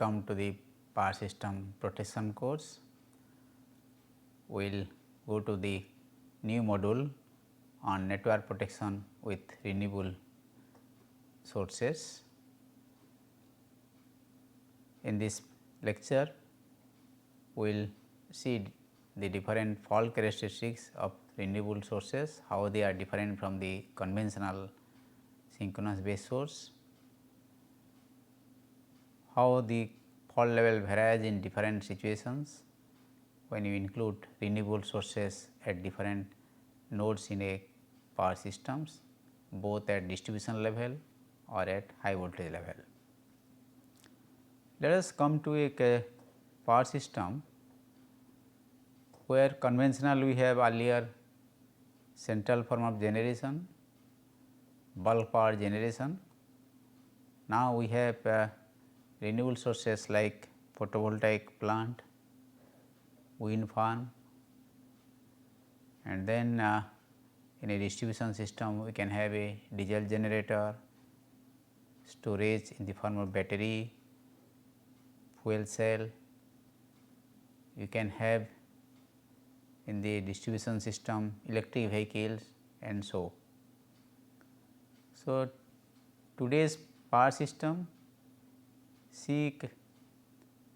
Welcome to the Power System Protection course. We will go to the new module on network protection with renewable sources. In this lecture, we will see the different fault characteristics of renewable sources, how they are different from the conventional synchronous base source, how the fault level varies in different situations when you include renewable sources at different nodes in a power systems, both at distribution level or at high voltage level. Let us come to a power system where conventional we have earlier central form of generation, bulk power generation. Now, we have renewable sources like photovoltaic plant, wind farm, and then in a distribution system we can have a diesel generator, storage in the form of battery, fuel cell. You can have in the distribution system electric vehicles and so. So, today's power system seek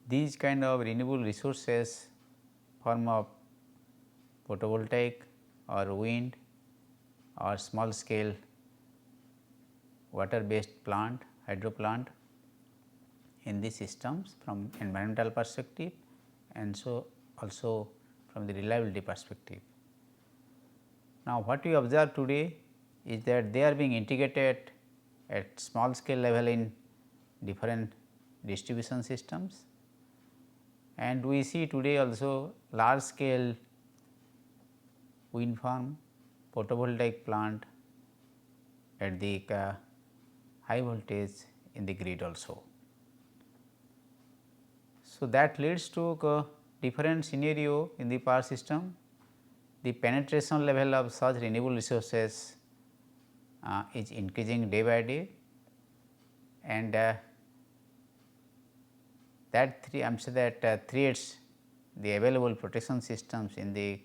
these kind of renewable resources form of photovoltaic or wind or small scale water based plant, hydro plant in these systems from environmental perspective and so also from the reliability perspective. Now, what we observe today is that they are being integrated at small scale level in different distribution systems, and we see today also large scale wind farm, photovoltaic plant at the high voltage in the grid also. So, that leads to different scenario in the power system. The penetration level of such renewable resources is increasing day by day, and that I am saying that creates the available protection systems in the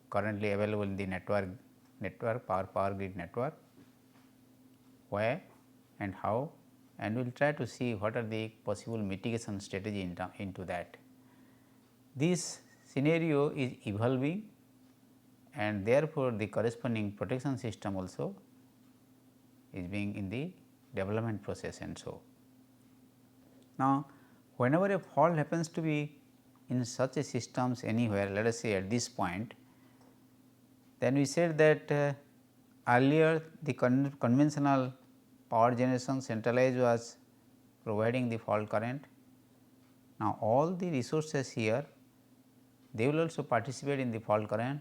currently available in the network power grid network, where and how, and we will try to see what are the possible mitigation strategy into that. This scenario is evolving, and therefore, the corresponding protection system also is being in the development process and so. Now, whenever a fault happens to be in such a systems anywhere, let us say at this point, then we said that earlier the conventional power generation centralized was providing the fault current. Now, all the resources here they will also participate in the fault current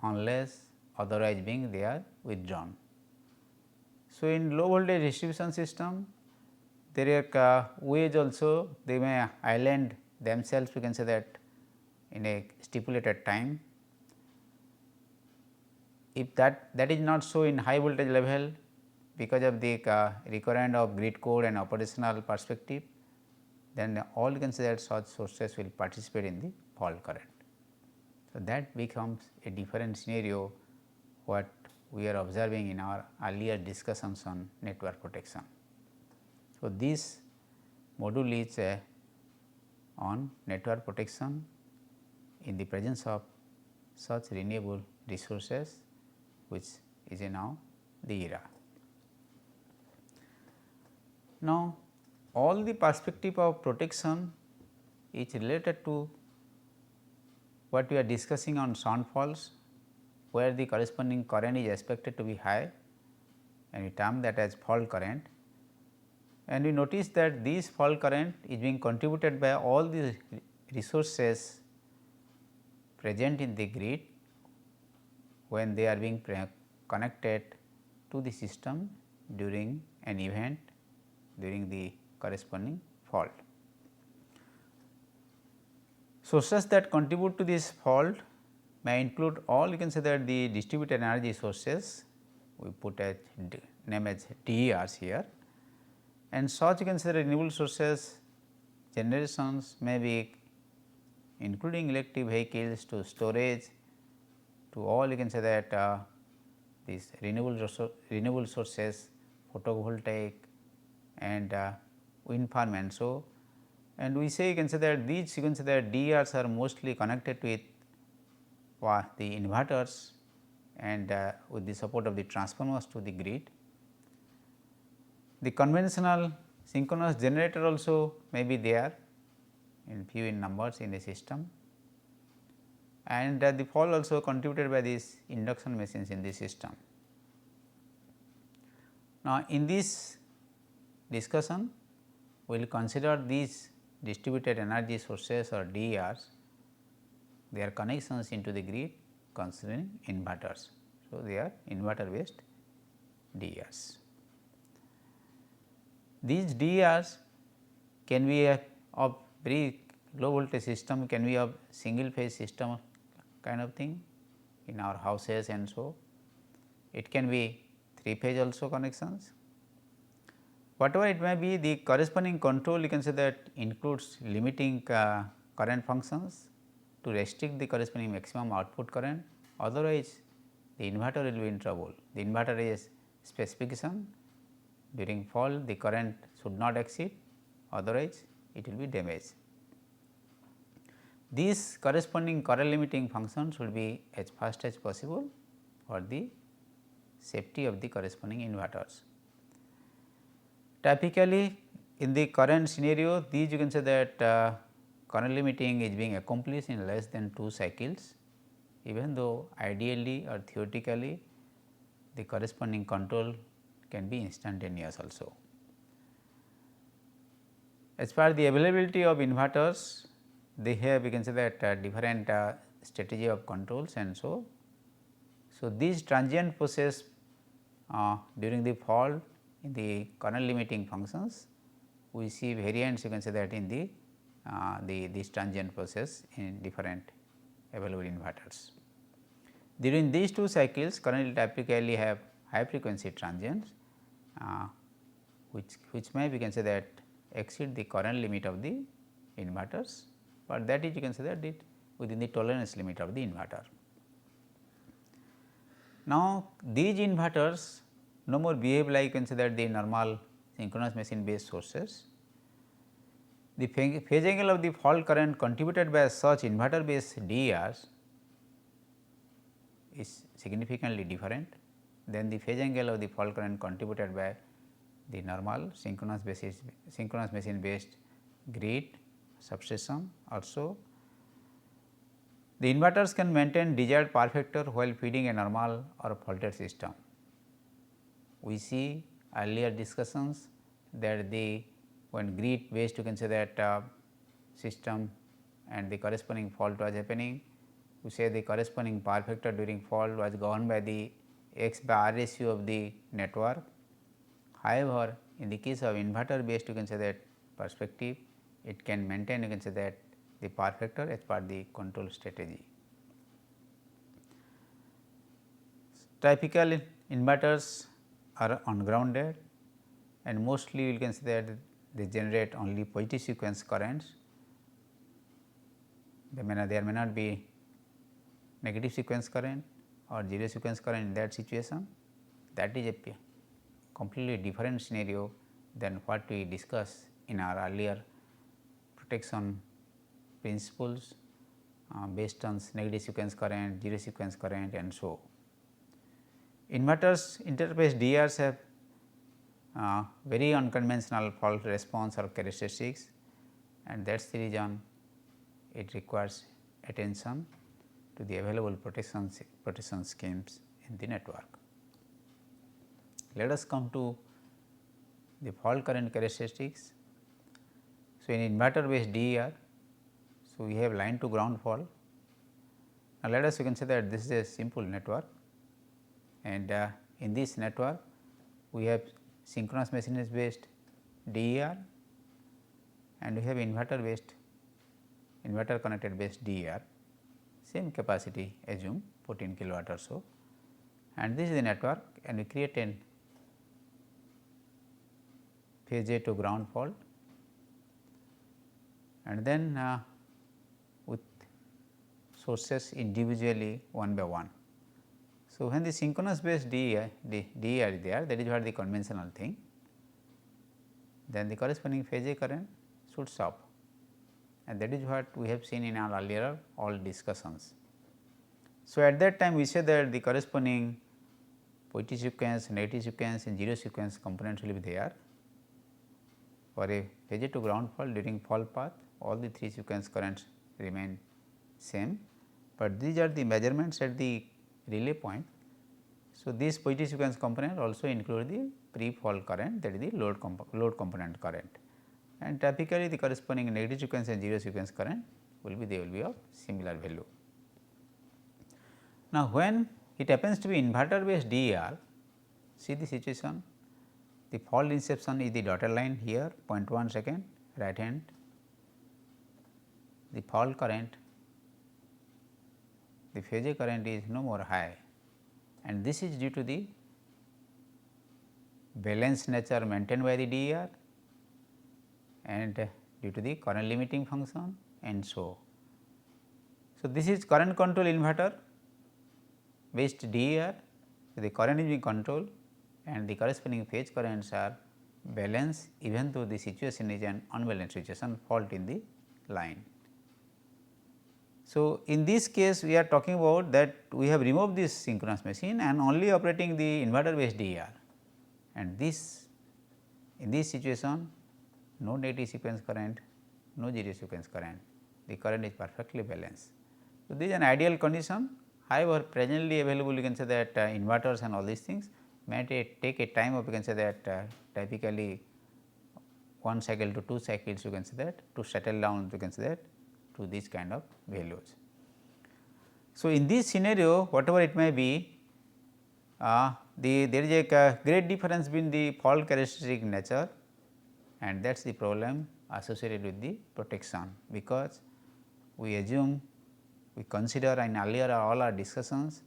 unless otherwise being they are withdrawn. So, in low voltage distribution system there are ways also they may island themselves, we can say that in a stipulated time. If that is not so in high voltage level because of the requirement of grid code and operational perspective, then all you can say that such sources will participate in the fault current. So, that becomes a different scenario what we are observing in our earlier discussions on network protection. So, this module is on network protection in the presence of such renewable resources, which is now the era. Now, all the perspective of protection is related to what we are discussing on shunt faults, where the corresponding current is expected to be high, and we term that as fault current. And we notice that this fault current is being contributed by all the resources present in the grid when they are being connected to the system during an event during the corresponding fault. Sources that contribute to this fault may include all you can say that the distributed energy sources, we put as name as DERs here, and such you can say renewable sources generations may be including electric vehicles to storage to all you can say that these renewable sources photovoltaic and wind farm and so. And we say you can say that these you can say that DERs are mostly connected with the inverters and with the support of the transformers to the grid. The conventional synchronous generator also may be there in few in numbers in the system, and the fall also contributed by these induction machines in the system. Now, in this discussion we will consider these distributed energy sources or DERs, their connections into the grid considering inverters. So, they are inverter based DERs. These DERs can be of very low voltage system, can be of single phase system kind of thing in our houses and so. It can be 3 phase also connections. Whatever it may be, the corresponding control you can say that includes limiting current functions to restrict the corresponding maximum output current, otherwise the inverter will be in trouble. The inverter is specification, during fall the current should not exceed, otherwise it will be damaged. These corresponding current limiting functions should be as fast as possible for the safety of the corresponding inverters. Typically, in the current scenario, these you can say that current limiting is being accomplished in less than 2 cycles, even though ideally or theoretically the corresponding control can be instantaneous also. As far as the availability of inverters, they have you can say that different strategy of controls and so. So, these transient process during the fall in the current limiting functions, we see variants you can say that in the this transient process in different available inverters. During these 2 cycles, current will typically have high frequency transients which may we can say that exceed the current limit of the inverters, but that is you can say that it within the tolerance limit of the inverter. Now, these inverters no more behave like you can say that the normal synchronous machine based sources. The phase angle of the fault current contributed by such inverter based DERs is significantly different than the phase angle of the fault current contributed by the normal synchronous machine based grid substation. Also, the inverters can maintain desired power factor while feeding a normal or faulted system. We see earlier discussions that the when grid based you can say that system and the corresponding fault was happening, we say the corresponding power factor during fault was governed by the x by R ratio of the network. However, in the case of inverter based you can say that perspective, it can maintain you can say that the power factor as per the control strategy. Typical inverters are ungrounded and mostly you can say that they generate only positive sequence currents. There may not be negative sequence current or zero sequence current in that situation. That is a completely different scenario than what we discussed in our earlier protection principles based on negative sequence current, zero sequence current and so. Inverters interface DERs have very unconventional fault response or characteristics, and that is the reason it requires attention to the available protection schemes in the network. Let us come to the fault current characteristics. So, in inverter based DER, so we have line to ground fault. Now, let us you can say that this is a simple network, and in this network we have synchronous machine based DER and we have inverter connected based DER, same capacity assume 14 kilowatt or so, and this is the network, and we create a phase A to ground fault, and then with sources individually one by one. So, when the synchronous base D are there, that is what the conventional thing, then the corresponding phase A current should stop, and that is what we have seen in our earlier all discussions. So, at that time we say that the corresponding positive sequence, negative sequence and zero sequence components will be there. For a phase A to ground fault during fault path, all the three sequence currents remain same, but these are the measurements at the relay point. So, this positive sequence component also include the pre-fault current, that is the load component current, and typically the corresponding negative sequence and zero sequence current will be of similar value. Now, when it happens to be inverter based DER, see the situation, the fault inception is the dotted line here 0.1 second right hand, the fault current, the phase A current is no more high, and this is due to the balanced nature maintained by the DER and due to the current limiting function and so. So, this is current control inverter based DER, so the current is being controlled and the corresponding phase currents are balanced even though the situation is an unbalanced situation, fault in the line. So, in this case we are talking about that we have removed this synchronous machine and only operating the inverter based DER, and this in this situation no negative sequence current, no zero sequence current, the current is perfectly balanced. So, this is an ideal condition. However, presently available you can say that inverters and all these things may take a time of you can say that typically 1 cycle to 2 cycles you can say that to settle down you can say that to these kind of values. So, in this scenario whatever it may be, there is a great difference between the fault characteristic nature, and that is the problem associated with the protection, because we assume we consider in earlier all our discussions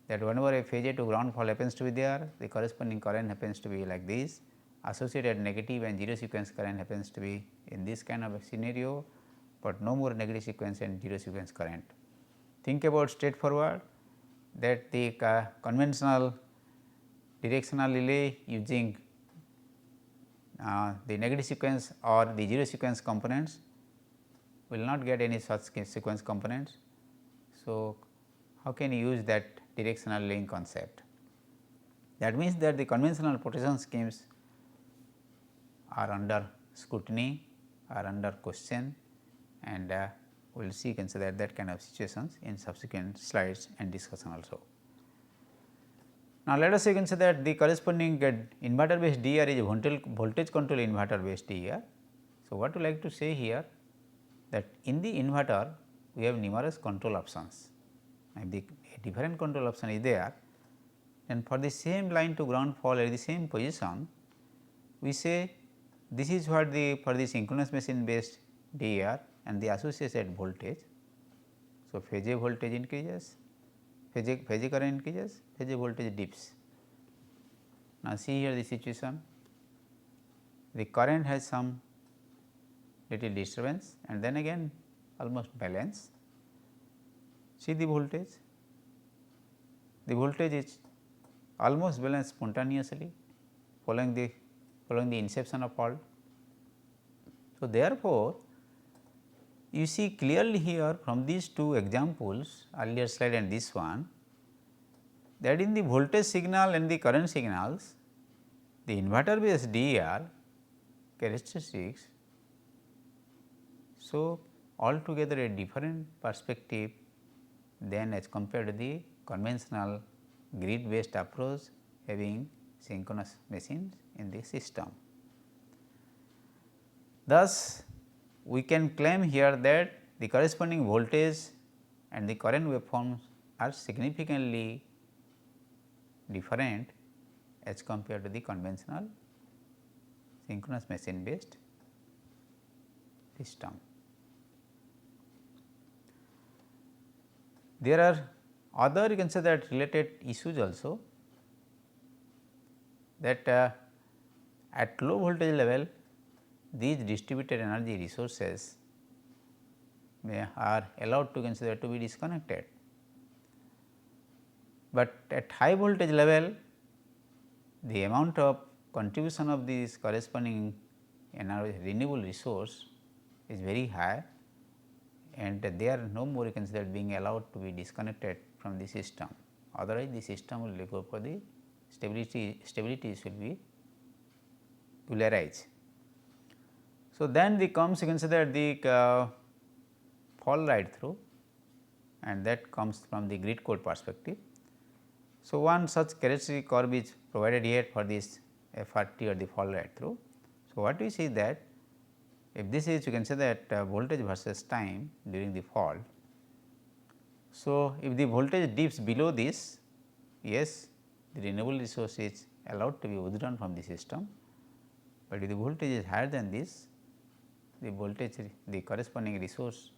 that whenever a phase A to ground fault happens to be there, the corresponding current happens to be like this, associated negative and zero sequence current happens to be in this kind of a scenario, but no more negative sequence and zero sequence current. Think about straightforward that the conventional directional relay using the negative sequence or the zero sequence components will not get any such sequence components. So, how can you use that directional link concept? That means that the conventional protection schemes are under scrutiny, are under question, and we will see consider that kind of situations in subsequent slides and discussion also. Now, let us say consider that the corresponding inverter based DER is a voltage control inverter based DER. So, what we like to say here that in the inverter we have numerous control options, and the different control option is there, and for the same line to ground fault at the same position we say this is what the for the synchronous machine based DER and the associated voltage. So, phase A voltage increases, phase A current increases, phase A voltage dips. Now, see here the situation, the current has some little disturbance and then again almost balance. See the voltage is almost balanced spontaneously following the inception of fault. So, therefore, you see clearly here from these two examples earlier slide and this one that in the voltage signal and the current signals the inverter based DER characteristics show altogether a different perspective than as compared to the conventional grid based approach having synchronous machines in the system. Thus, we can claim here that the corresponding voltage and the current waveforms are significantly different as compared to the conventional synchronous machine based system. There are other you can say that related issues also, that At low voltage level, these distributed energy resources are allowed to consider to be disconnected, but at high voltage level, the amount of contribution of this corresponding energy renewable resource is very high, and they are no more considered being allowed to be disconnected from the system. Otherwise, the system will go for the stability will arise. So, then the comes to consider the fall right through, and that comes from the grid code perspective. So, one such characteristic curve is provided here for this FRT or the fall right through. So, what we see that if this is, you can say that voltage versus time during the fall. So, if the voltage dips below this, yes, the renewable resource is allowed to be withdrawn from the system, but if the voltage is higher than this, the voltage, the corresponding resource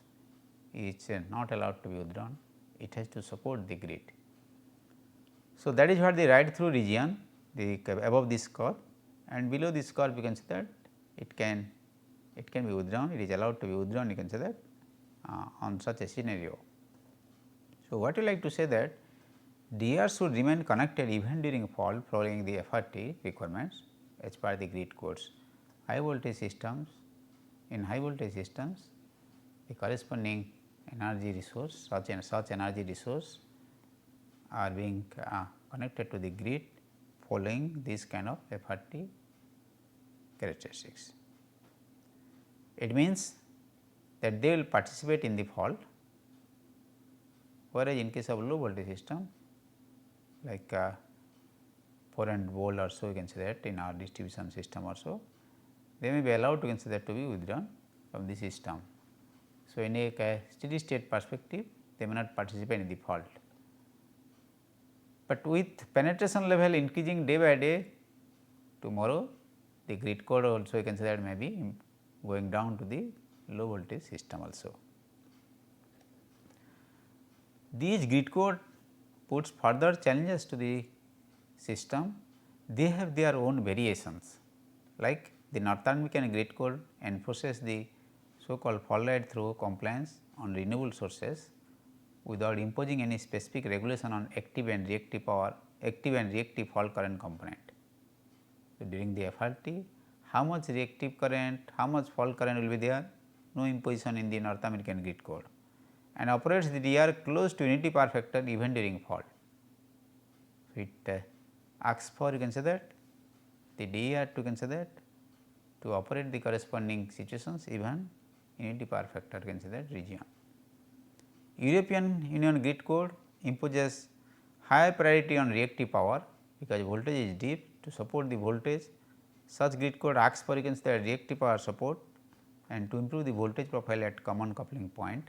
is not allowed to be withdrawn, it has to support the grid. So, that is what the ride through region, the above this curve, and below this curve you can see that it can be withdrawn, it is allowed to be withdrawn, you can say that on such a scenario. So, what you like to say that DR should remain connected even during fall following the FRT requirements as per the grid codes. High voltage systems, in high voltage systems, the corresponding energy resource, such energy resource are being connected to the grid following this kind of FRT characteristics. It means that they will participate in the fault, whereas in case of low voltage system like 400 volt or so, you can say that in our distribution system also, they may be allowed to consider to be withdrawn from the system. So, in a steady state perspective, they may not participate in the fault, but with penetration level increasing day by day, tomorrow the grid code also you can say that may be going down to the low voltage system also. These grid code puts further challenges to the system. They have their own variations, like the North American grid code enforces the so called fall right through compliance on renewable sources without imposing any specific regulation on active and reactive fault current component. So, during the FRT, how much reactive current, how much fault current will be there? No imposition in the North American grid code, and operates the DR close to unity power factor even during fault. So, it asks for, you can say that the DR to consider that to operate the corresponding situations even unity power factor can say that region. European Union grid code imposes higher priority on reactive power because voltage is deep. To support the voltage, such grid code asks for, you can say, reactive power support and to improve the voltage profile at common coupling point.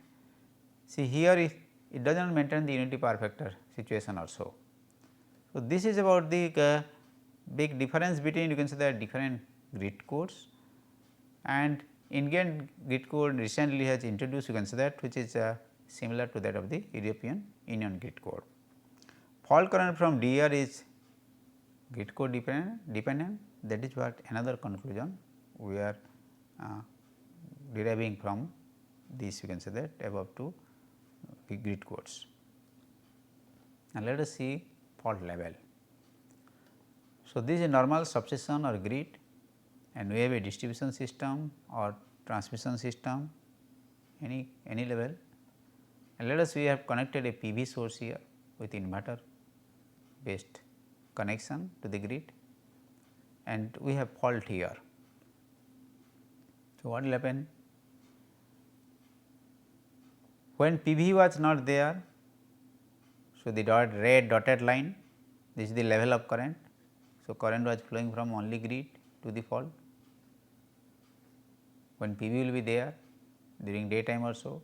See here it does not maintain the unity power factor situation also. So, this is about the big difference between, you can say, the different grid codes, and Indian grid code recently has introduced, you can say that, which is similar to that of the European Union grid code. Fault current from DR is grid code dependent, that is what another conclusion we are deriving from this, you can say that above two grid codes. Now, let us see fault level. So, this is a normal substation or grid, and we have a distribution system or transmission system any level, and let us we have connected a PV source here with inverter based connection to the grid, and we have fault here. So, what will happen when PV was not there? So, the red dotted line, this is the level of current. So, current was flowing from only grid to the fault. When PV will be there during daytime also.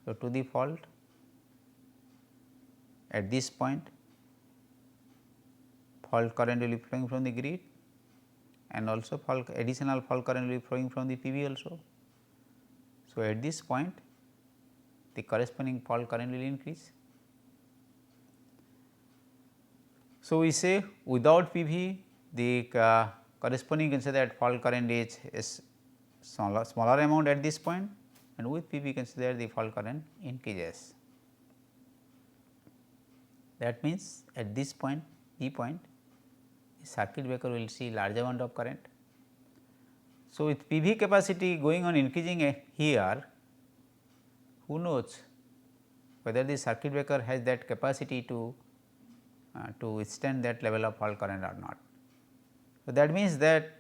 So, to the fault at this point, fault current will be flowing from the grid, and also additional fault current will be flowing from the PV also. So, at this point the corresponding fault current will increase. So, we say without PV the corresponding you can say that fault current is smaller amount at this point, and with PV you can say that the fault current increases. That means, at this point P point the circuit breaker will see large amount of current. So, with PV capacity going on increasing here, who knows whether the circuit breaker has that capacity to withstand that level of fault current or not. So, that means that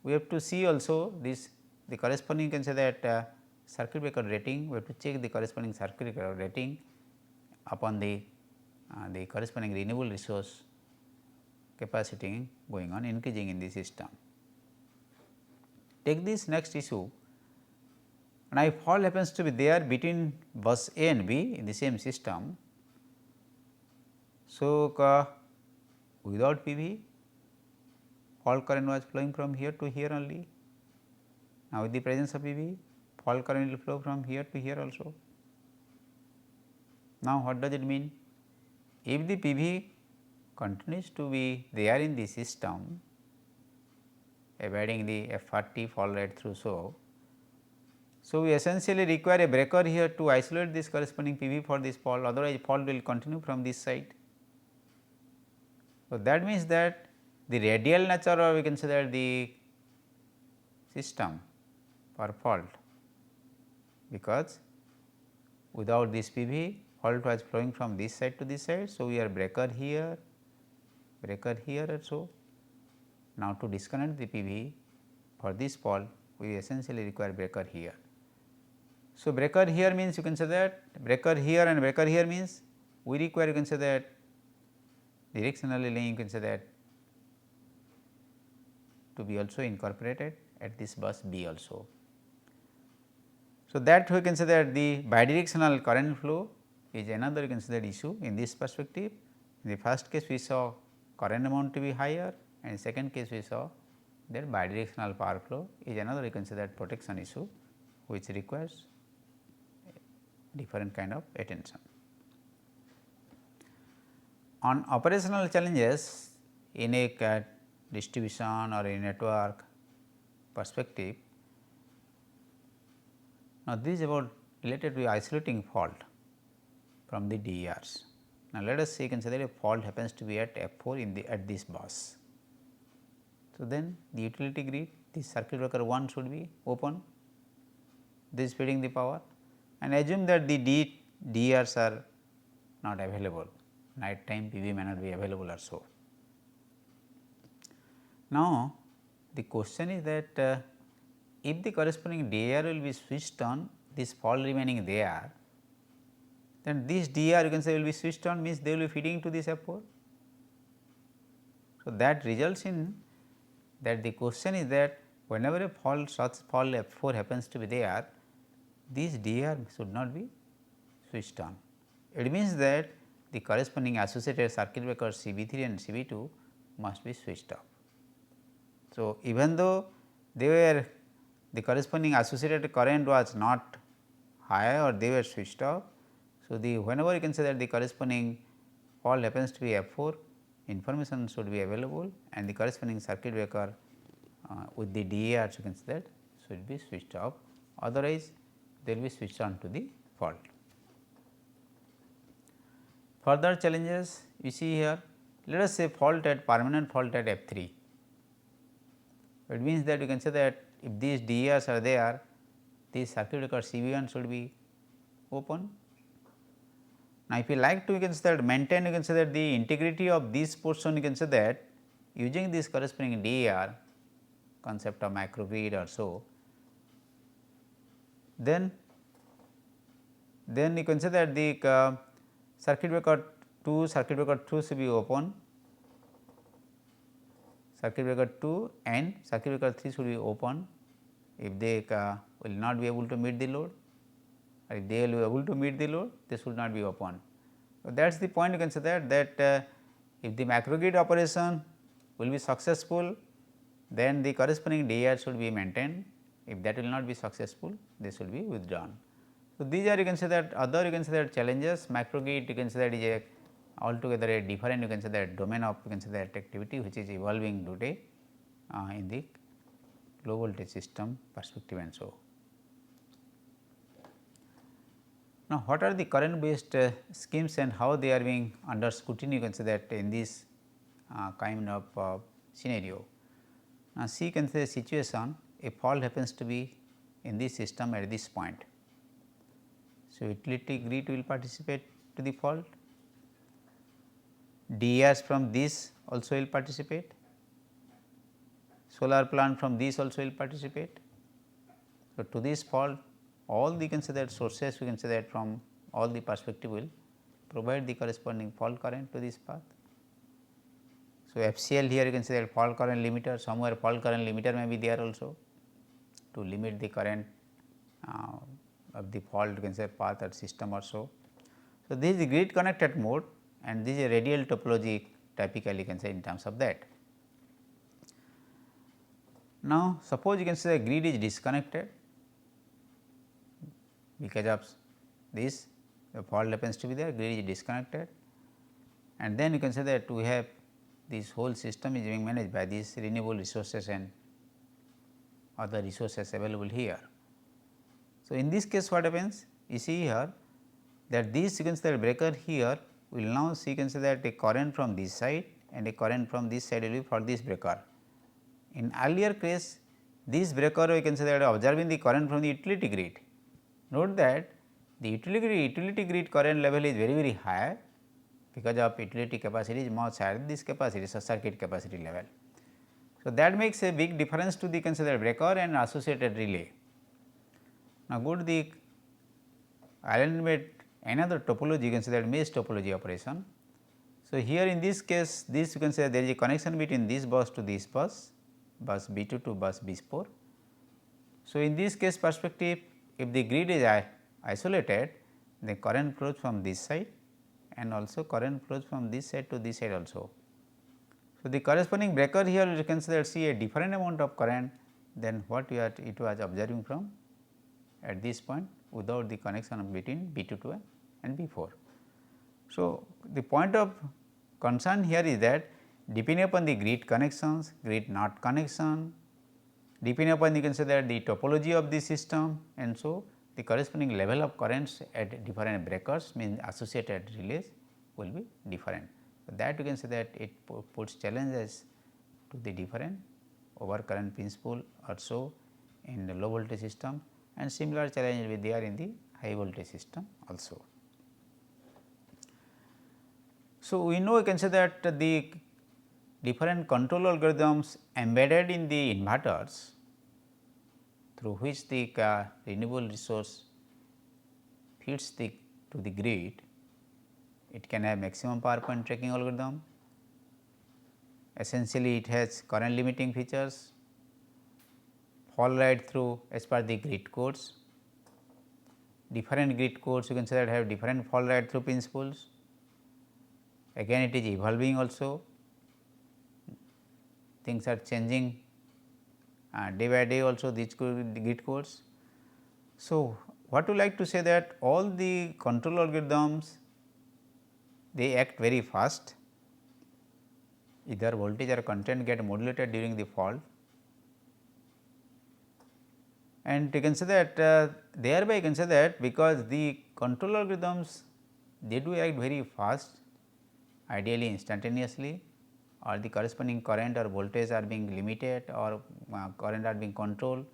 we have to see also this the corresponding you can say that circuit breaker rating, we have to check the corresponding circuit breaker rating upon the corresponding renewable resource capacity going on increasing in the system. Take this next issue. Now, if fault happens to be there between bus A and B in the same system. So, without PV fault current was flowing from here to here only. Now, with the presence of PV fault current will flow from here to here also. Now, what does it mean? If the PV continues to be there in the system abiding the F40 fault rate through so we essentially require a breaker here to isolate this corresponding PV for this fault, otherwise fault will continue from this side. So, that means that the radial nature, or we can say that the system for fault, because without this PV fault was flowing from this side to this side. So, we are breaker here and so. Now, to disconnect the PV for this fault we essentially require breaker here. So, breaker here means you can say that breaker here and breaker here means we require you can say that directionally laying you can say that to be also incorporated at this bus B also. So, that we can say that the bidirectional current flow is another you can say that issue in this perspective. In the first case we saw current amount to be higher, and second case we saw that bidirectional power flow is another you can say that protection issue which requires different kind of attention. On operational challenges in a distribution or a network perspective, now this is about related to isolating fault from the DERs. Now, let us say you can say that a fault happens to be at F4 in the at this bus. So, then the utility grid, this circuit breaker 1 should be open, this is feeding the power, and assume that the DERs are not available, night time PV may not be available or so. Now, the question is that if the corresponding DER will be switched on, this fault remaining there, then this DER you can say will be switched on, means they will be feeding to this F4. So, that results in that the question is that whenever a fault such fault F4 happens to be there, this DER should not be switched on. It means that the corresponding associated circuit breakers CB3 and CB2 must be switched off. So, even though they were the corresponding associated current was not high or they were switched off. So, the whenever you can say that the corresponding fault happens to be F4, information should be available and the corresponding circuit breaker with the DERs you can say that should be switched off, otherwise they will be switched on to the fault. Further challenges you see here, let us say fault at permanent fault at F3. It means that you can say that if these DERs are there, this circuit breaker CB1 should be open. Now, if you like to you can say that maintain you can say that the integrity of this portion you can say that using this corresponding DER concept of microgrid or so, then you can say that the circuit breaker 2, circuit breaker 2 should be open, circuit breaker 2 and circuit breaker 3 should be open if they will not be able to meet the load, or if they will be able to meet the load, they should not be open. So, that is the point you can say that if the macrogrid operation will be successful, then the corresponding DER should be maintained. If that will not be successful, they should be withdrawn. So, these are you can say that other you can say that challenges. Macrogrid you can say that is a altogether a different you can say that domain of you can say that activity which is evolving today, in the low voltage system perspective and so. Now, what are the current based schemes and how they are being under scrutiny? You can say that in this kind of scenario. Now, see, you can say situation, a fault happens to be in this system at this point. So, utility grid will participate to the fault, DERs from this also will participate, solar plant from this also will participate. So, to this fault all the can say that sources we can say that from all the perspective will provide the corresponding fault current to this path. So, FCL here you can say that fault current limiter, somewhere fault current limiter may be there also to limit the current of the fault you can say path or system or so. So, this is grid connected mode and this is a radial topology typically you can say in terms of that. Now, suppose you can say the grid is disconnected because of this, the fault happens to be there, grid is disconnected, and then you can say that we have this whole system is being managed by these renewable resources and other resources available here. So, in this case what happens? You see here that this you can say that breaker here will now see you can say that a current from this side and a current from this side will be for this breaker. In earlier case this breaker we can say that observing the current from the utility grid. Note that the utility grid current level is very high because of utility capacity is much higher than this capacity, so circuit capacity level. So, that makes a big difference to the considered breaker and associated relay. Now, go to the alignment another topology you can say that mesh topology operation. So, here in this case this you can say there is a connection between this bus to this bus, bus B2 to bus B4. So, in this case perspective if the grid is isolated then current flows from this side and also current flows from this side to this side also. So, the corresponding breaker here you can say that see a different amount of current than what it was observing from at this point without the connection between B2 and B4. So, the point of concern here is that depending upon the grid connections, grid not connection, depending upon you can say that the topology of the system and so the corresponding level of currents at different breakers means associated relays will be different. So, that you can say that it puts challenges to the different overcurrent principle or so in the low voltage system and similar challenge will be there in the high voltage system also. So, we know you can say that the different control algorithms embedded in the inverters through which the renewable resource feeds to the grid. It can have maximum power point tracking algorithm, essentially it has current limiting features, fall right through as per the grid codes, different grid codes you can say that have different fall right through principles, again it is evolving also, things are changing day by day also these grid codes. So, what we like to say that all the control algorithms they act very fast, either voltage or content get modulated during the fault, and you can say that thereby you can say that because the control algorithms they do act very fast, ideally instantaneously, or the corresponding current or voltage are being limited or current are being controlled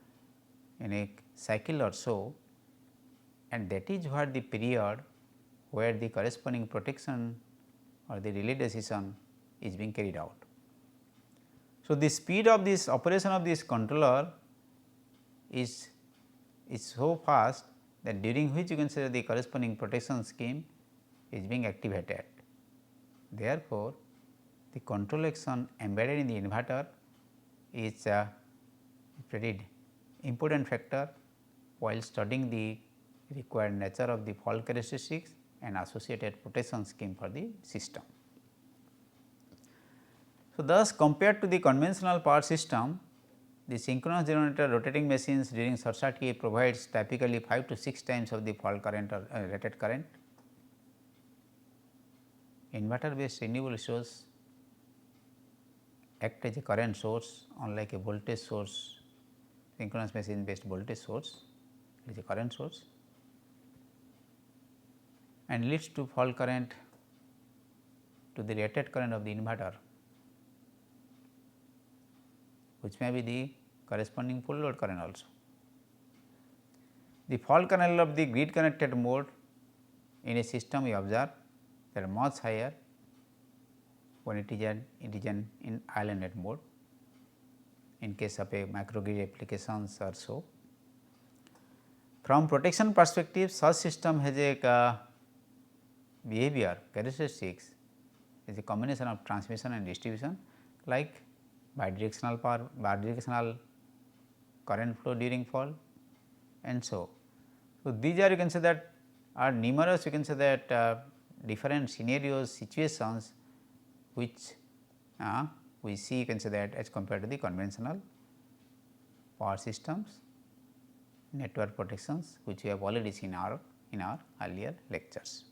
in a cycle or so, and that is what the period where the corresponding protection or the relay decision is being carried out. So, the speed of this operation of this controller is so fast that during which you can say the corresponding protection scheme is being activated. Therefore, the control action embedded in the inverter is a pretty important factor while studying the required nature of the fault characteristics and associated protection scheme for the system. So, thus compared to the conventional power system, the synchronous generator rotating machines during short circuit provides typically 5 to 6 times of the fault current or rated current. Inverter based renewable resource act as a current source, unlike a voltage source, synchronous machine based voltage source, it is a current source and leads to fault current to the rated current of the inverter, which may be the corresponding full load current also. The fault current of the grid connected mode in a system we observe that are much higher when it is in islanded mode in case of a microgrid applications or so. From protection perspective, such system has a behavior characteristics is a combination of transmission and distribution like bidirectional power, bidirectional current flow during fault and so. So, these are you can say that are numerous you can say that different scenarios situations which we see you can say that as compared to the conventional power systems network protections which we have already seen in our earlier lectures.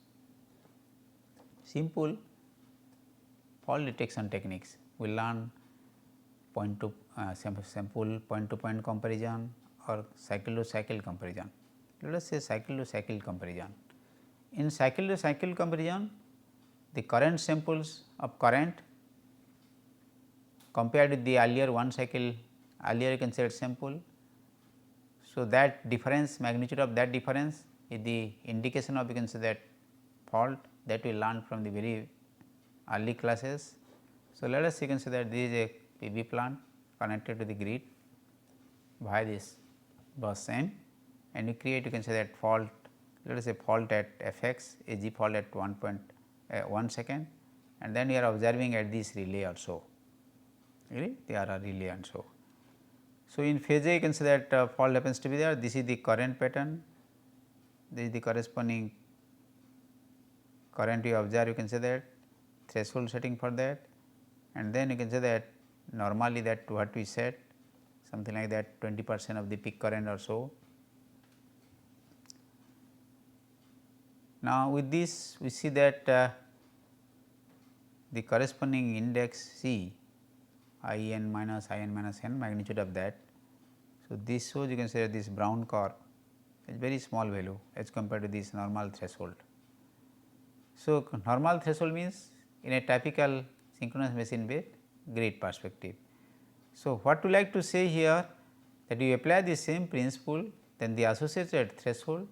Simple fault detection techniques we learn point to sample point to point comparison or cycle to cycle comparison. Let us say cycle to cycle comparison. In cycle to cycle comparison, the current samples of current compared with the earlier one cycle earlier you can say sample. So, that difference magnitude of that difference is the indication of you can say that fault that we learned from the very early classes. So, let us you can say that this is a PV plant connected to the grid via this bus N and you create you can say that fault, let us say fault at Fx AG fault at 1 second and then you are observing at this relay also, really they are a relay and so. So, in phase A you can say that fault happens to be there, this is the current pattern, this is the corresponding current you observe you can say that threshold setting for that and then you can say that normally that what we set something like that 20% of the peak current or so. Now, with this we see that the corresponding index C I n minus n magnitude of that. So, this shows you can say that this brown curve is very small value as compared to this normal threshold. So, normal threshold means in a typical synchronous machine based grid perspective. So, what we like to say here that you apply the same principle then the associated threshold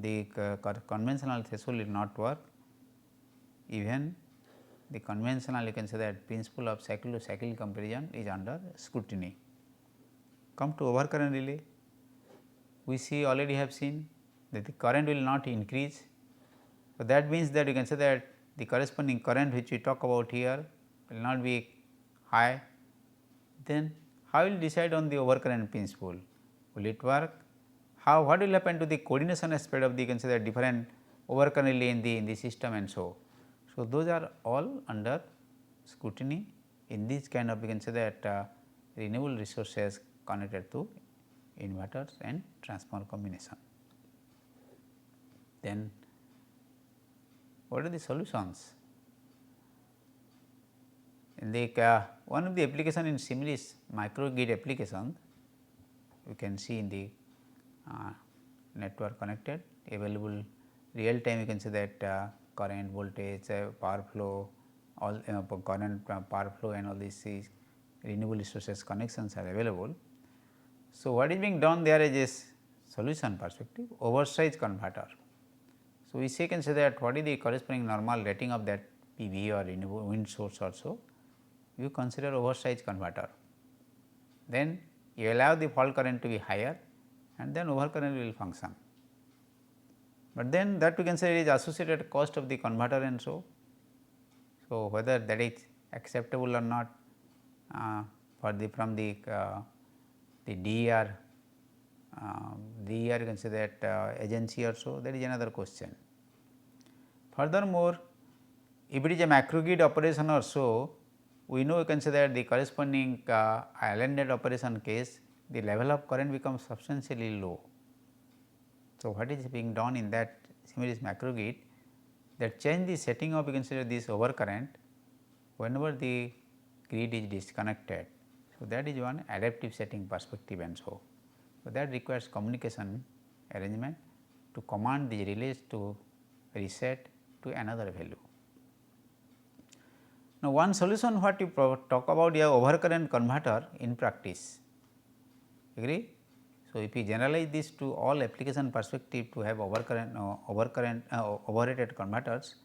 the conventional threshold will not work, even the conventional you can say that principle of cycle to cycle comparison is under scrutiny. Come to overcurrent relay, we see already have seen that the current will not increase. So, that means that you can say that the corresponding current which we talk about here will not be high. Then how will decide on the overcurrent principle? Will it work? How, what will happen to the coordination aspect of the you can say that different overcurrent relay in the system and so. So, those are all under scrutiny in this kind of you can say that renewable resources connected to inverters and transformer combination. Then what are the solutions? In the one of the application in Similis microgrid application, we can see in the network connected available real time you can say that current, voltage, power flow, all current, power flow and all these renewable resources connections are available. So, what is being done there is a solution perspective oversize converter. So, we can say that what is the corresponding normal rating of that PV or renewable wind source also, you consider oversize converter. Then you allow the fault current to be higher and then overcurrent will function. But then that we can say is associated cost of the converter and so. So, whether that is acceptable or not for the from the DER you can say that agency or so, that is another question. Furthermore, if it is a macrogrid operation or so, we know you can say that the corresponding islanded operation case the level of current becomes substantially low. So, what is being done in that Similis macrogrid that change the setting of you can say this overcurrent whenever the grid is disconnected. So, that is one adaptive setting perspective and so. So, that requires communication arrangement to command the relays to reset to another value. Now, one solution what you talk about a overcurrent converter in practice, agree. So, if you generalize this to all application perspective to have overrated converters,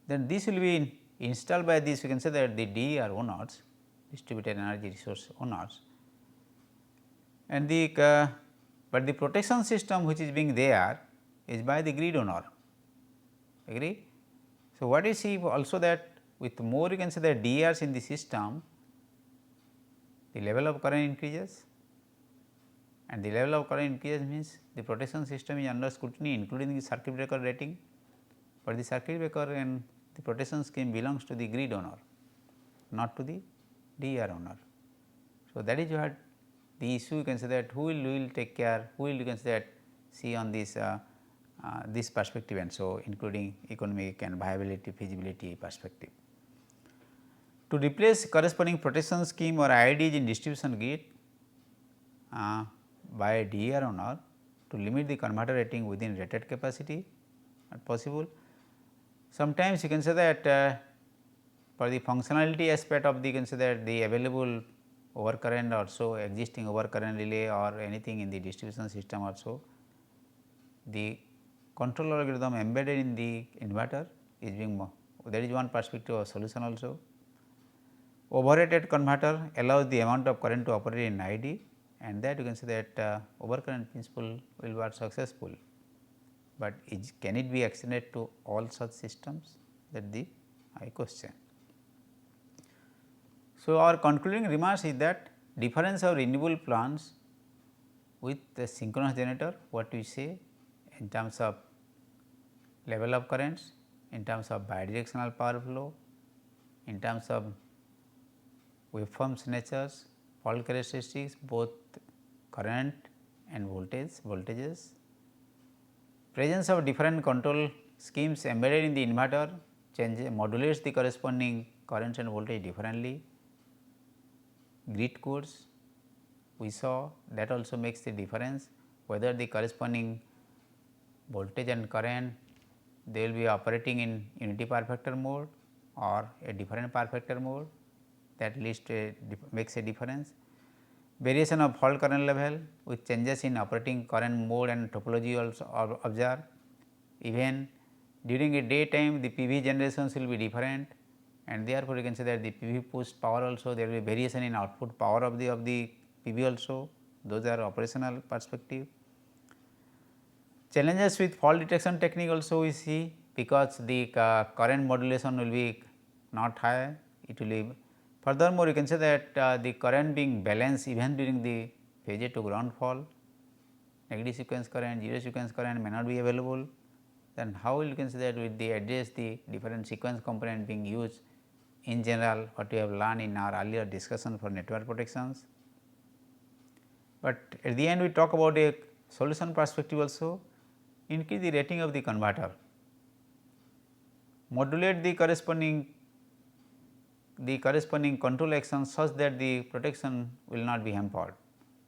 then this will be installed by this, you can say that the DER owners, distributed energy resource owners, and the but the protection system which is being there is by the grid owner, agree. So, what you see also that with more you can say that DERs in the system, the level of current increases, and the level of current increases means the protection system is under scrutiny including the circuit breaker rating, but the circuit breaker and the protection scheme belongs to the grid owner, not to the DER owner. So, that is what the issue you can say that who will take care, who will you can say that see on this this perspective and so including economic and viability feasibility perspective. To replace corresponding protection scheme or IIDs in distribution grid by a DER owner to limit the converter rating within rated capacity not possible. Sometimes you can say that for the functionality aspect of the you can say that the available overcurrent also existing overcurrent relay or anything in the distribution system also, the control algorithm embedded in the inverter is being that is one perspective of solution also. Overrated converter allows the amount of current to operate in ID, and that you can say that overcurrent principle will work successful, but can it be extended to all such systems, that the high question. So, our concluding remarks is that difference of renewable plants with the synchronous generator, what we say in terms of level of currents, in terms of bidirectional power flow, in terms of waveforms natures, fault characteristics, both current and voltages, presence of different control schemes embedded in the inverter modulates the corresponding currents and voltage differently. Grid codes we saw that also makes the difference whether the corresponding voltage and current they will be operating in unity power factor mode or a different power factor mode, that leads to makes a difference. Variation of fault current level with changes in operating current mode and topology also observed. Even during a daytime the PV generations will be different, and therefore, you can say that the PV push power also there will be variation in output power of the PV also, those are operational perspective. Challenges with fault detection technique also we see, because the current modulation will be not high, it will be. Furthermore, you can say that the current being balanced even during the phase A to ground fall, negative sequence current, zero sequence current may not be available, then how will you can say that with the address the different sequence component being used in general what we have learned in our earlier discussion for network protections. But at the end we talk about a solution perspective also, increase the rating of the converter, modulate the corresponding control actions such that the protection will not be hampered.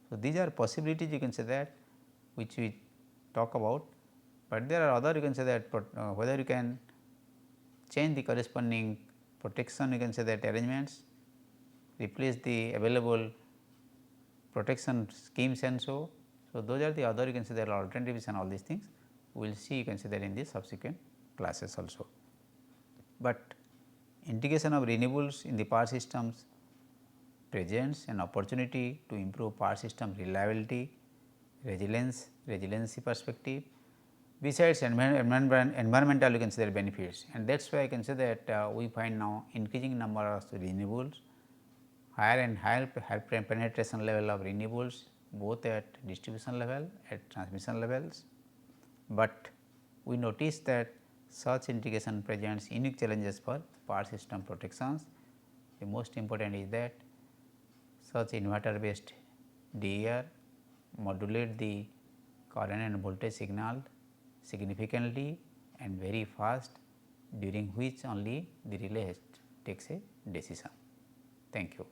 So, these are possibilities you can say that which we talk about, but there are other you can say that whether you can change the corresponding protection you can say that arrangements, replace the available protection schemes and so. So, those are the other you can say there are alternatives and all these things we will see you can say that in the subsequent classes also. But integration of renewables in the power systems presents an opportunity to improve power system reliability, resiliency perspective, besides environmental you can say that benefits, and that is why I can say that we find now increasing number of renewables, higher and higher penetration level of renewables both at distribution level at transmission levels, but we notice that such integration presents unique challenges for power system protections. The most important is that such inverter based DER modulate the current and voltage signal significantly and very fast, during which only the relay takes a decision. Thank you.